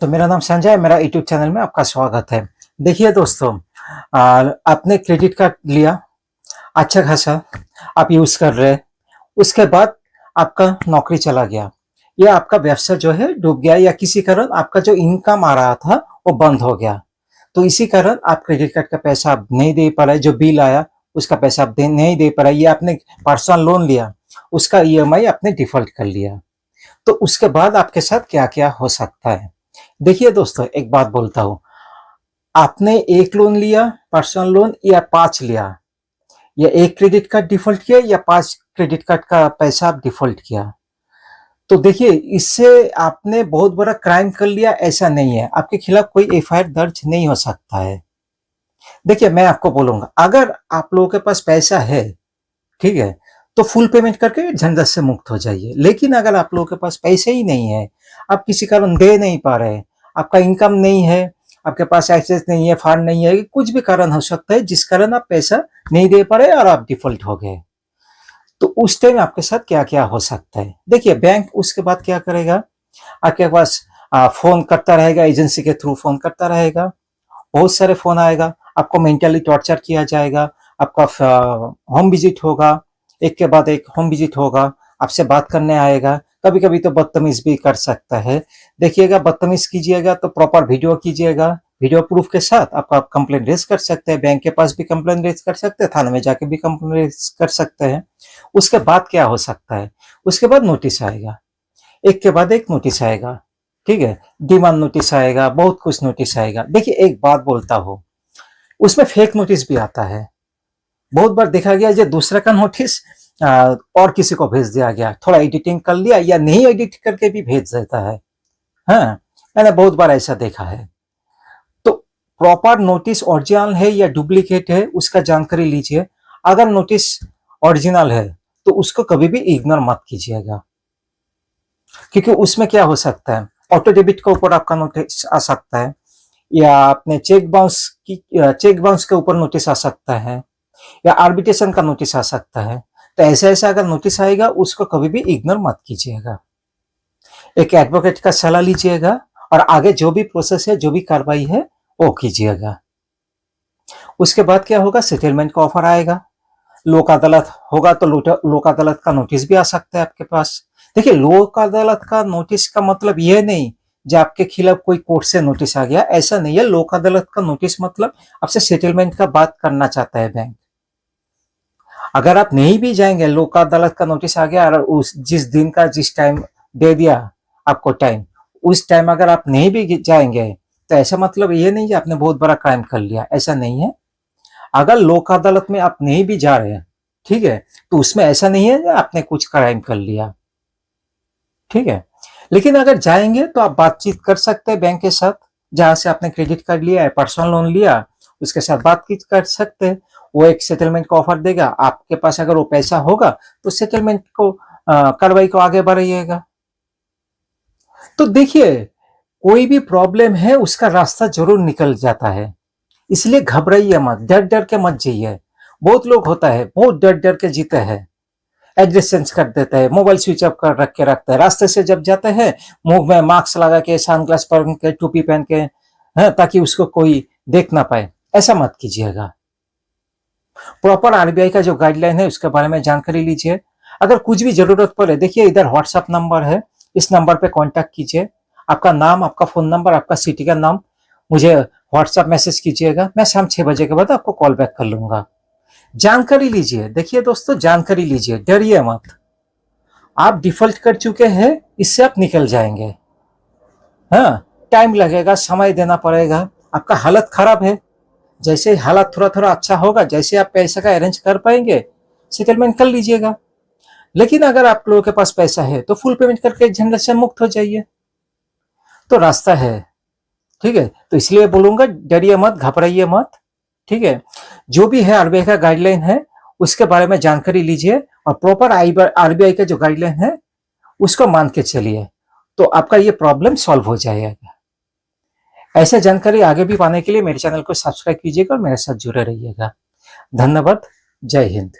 तो मेरा नाम संजय है, मेरा यूट्यूब चैनल में आपका स्वागत है। देखिए दोस्तों, आपने क्रेडिट कार्ड लिया, अच्छा खासा आप यूज कर रहे, उसके बाद आपका नौकरी चला गया या आपका व्यवसाय जो है डूब गया या किसी कारण आपका जो इनकम आ रहा था वो बंद हो गया। तो इसी कारण आप क्रेडिट कार्ड का पैसा आप नहीं दे पा रहे, जो बिल आया उसका पैसा आप नहीं दे पा रहे, या आपने पर्सनल लोन लिया उसका ईएमआई आपने डिफॉल्ट कर लिया। तो उसके बाद आपके साथ क्या क्या हो सकता है। देखिए दोस्तों, एक बात बोलता हूँ, आपने एक लोन लिया, पर्सनल लोन, या 5 लिया, या एक क्रेडिट कार्ड डिफॉल्ट किया या 5 क्रेडिट कार्ड का पैसा आप डिफॉल्ट किया, तो देखिए इससे आपने बहुत बड़ा क्राइम कर लिया ऐसा नहीं है, आपके खिलाफ कोई एफआईआर दर्ज नहीं हो सकता है। देखिए मैं आपको बोलूंगा, अगर आप लोगों के पास पैसा है, ठीक है, तो फुल पेमेंट करके झंझट से मुक्त हो जाइए। लेकिन अगर आप लोगों के पास पैसे ही नहीं है, आप किसी कारण दे नहीं पा रहे, आपका इनकम नहीं है, आपके पास एक्सेस नहीं है, फंड नहीं है, कुछ भी कारण हो सकता है जिस कारण आप पैसा नहीं दे पा रहे और आप डिफॉल्ट हो गए, तो उस टाइम आपके साथ क्या क्या हो सकता है। देखिए बैंक उसके बाद क्या करेगा, आपके पास फोन करता रहेगा, एजेंसी के थ्रू फोन करता रहेगा, बहुत सारे फोन आएगा, आपको मेंटली टॉर्चर किया जाएगा, आपका होम विजिट होगा, एक के बाद एक होम विजिट होगा, आपसे बात करने आएगा, कभी कभी तो बदतमीज भी कर सकता है। देखिएगा, बदतमीज कीजिएगा तो प्रॉपर वीडियो कीजिएगा, वीडियो प्रूफ के साथ आपका कंप्लेंट रेज कर सकते हैं, बैंक के पास भी कंप्लेंट रेज कर सकते हैं, थाने में जाके भी कंप्लेंट रेज कर सकते हैं। उसके बाद क्या हो सकता है, उसके बाद नोटिस आएगा, एक के बाद एक नोटिस आएगा, ठीक है, डिमांड नोटिस आएगा, बहुत कुछ नोटिस आएगा। देखिए एक बात बोलता हूँ, उसमें फेक नोटिस भी आता है, बहुत बार देखा गया जो दूसरा का नोटिस और किसी को भेज दिया गया, थोड़ा एडिटिंग कर लिया या नहीं एडिट करके भी भेज देता है। हाँ, मैंने बहुत बार ऐसा देखा है। तो प्रॉपर नोटिस ओरिजिनल है या डुप्लीकेट है उसका जानकारी लीजिए। अगर नोटिस ओरिजिनल है तो उसको कभी भी इग्नोर मत कीजिएगा, क्योंकि उसमें क्या हो सकता है, ऑटो डेबिट के ऊपर आपका नोटिस आ सकता है, या आपने चेक बाउंस के ऊपर नोटिस आ सकता है, या आर्बिट्रेशन का नोटिस आ सकता है। तो ऐसे ऐसे अगर नोटिस आएगा उसको कभी भी इग्नोर मत कीजिएगा, एक एडवोकेट का सलाह लीजिएगा और आगे जो भी प्रोसेस है, जो भी कार्रवाई है वो कीजिएगा। उसके बाद क्या होगा, सेटलमेंट का ऑफर आएगा, लोक अदालत होगा तो लोक अदालत का नोटिस भी आ सकता है आपके पास। देखिए लोक अदालत का नोटिस का मतलब यह नहीं जो आपके खिलाफ कोई कोर्ट से नोटिस आ गया, ऐसा नहीं है। लोक अदालत का नोटिस मतलब आपसे सेटलमेंट का बात करना चाहता है बैंक। अगर आप नहीं भी जाएंगे, लोक अदालत का नोटिस आ गया और उस जिस दिन का जिस टाइम दे दिया आपको टाइम, उस टाइम अगर आप नहीं भी जाएंगे तो ऐसा मतलब ये नहीं कि आपने बहुत बड़ा क्राइम कर लिया, ऐसा नहीं है। अगर लोक अदालत में आप नहीं भी जा रहे हैं, ठीक है, तो उसमें ऐसा नहीं है कि आपने कुछ क्राइम कर लिया, ठीक है। लेकिन अगर जाएंगे तो आप बातचीत कर सकते हैं बैंक के साथ, जहां से आपने क्रेडिट कार्ड लिया है, पर्सनल लोन लिया, उसके साथ बातचीत कर सकते हैं। वो एक सेटलमेंट का ऑफर देगा, आपके पास अगर वो पैसा होगा तो सेटलमेंट को कार्रवाई को आगे बढ़ाइएगा। तो देखिए, कोई भी प्रॉब्लम है उसका रास्ता जरूर निकल जाता है, इसलिए घबराइए मत, डर डर के मत जाइए। बहुत लोग होता है बहुत डर डर के जीते हैं, एड्रेस चेंज कर देते हैं, मोबाइल स्विच ऑफ कर रख के रखते हैं, रास्ते से जब जाते हैं मुंह में मास्क लगा के, सनग्लास पहन के, टोपी पहन के, है, ताकि उसको कोई देख ना पाए। ऐसा मत कीजिएगा। प्रॉपर आरबीआई का जो गाइडलाइन है उसके बारे में जानकारी लीजिए। अगर कुछ भी जरूरत पड़े, देखिए इधर व्हाट्सएप नंबर है, इस नंबर पे कांटेक्ट कीजिए। आपका नाम, आपका फोन नंबर, आपका सिटी का नाम मुझे व्हाट्सएप मैसेज कीजिएगा, मैं शाम 6 बजे के बाद आपको कॉल बैक कर लूंगा। जानकारी लीजिए। देखिए दोस्तों, जानकारी लीजिए, डरिए मत। आप डिफॉल्ट कर चुके हैं, इससे आप निकल जाएंगे। हाँ, टाइम लगेगा, समय देना पड़ेगा, आपका हालत खराब है। जैसे हालात थोड़ा थोड़ा अच्छा होगा, जैसे आप पैसा का अरेंज कर पाएंगे, सेटलमेंट कर लीजिएगा। लेकिन अगर आप लोगों के पास पैसा है तो फुल पेमेंट करके झंझट से मुक्त हो जाइए। तो रास्ता है, ठीक है। तो इसलिए बोलूंगा, डरिए मत, घबराइए मत, ठीक है। जो भी है आरबीआई का गाइडलाइन है उसके बारे में जानकारी लीजिए और प्रॉपर आरबीआई का जो गाइडलाइन है उसको मान के चलिए, तो आपका ये प्रॉब्लम सॉल्व हो जाएगा। ऐसे जानकारी आगे भी पाने के लिए मेरे चैनल को सब्सक्राइब कीजिएगा और मेरे साथ जुड़े रहिएगा। धन्यवाद। जय हिंद।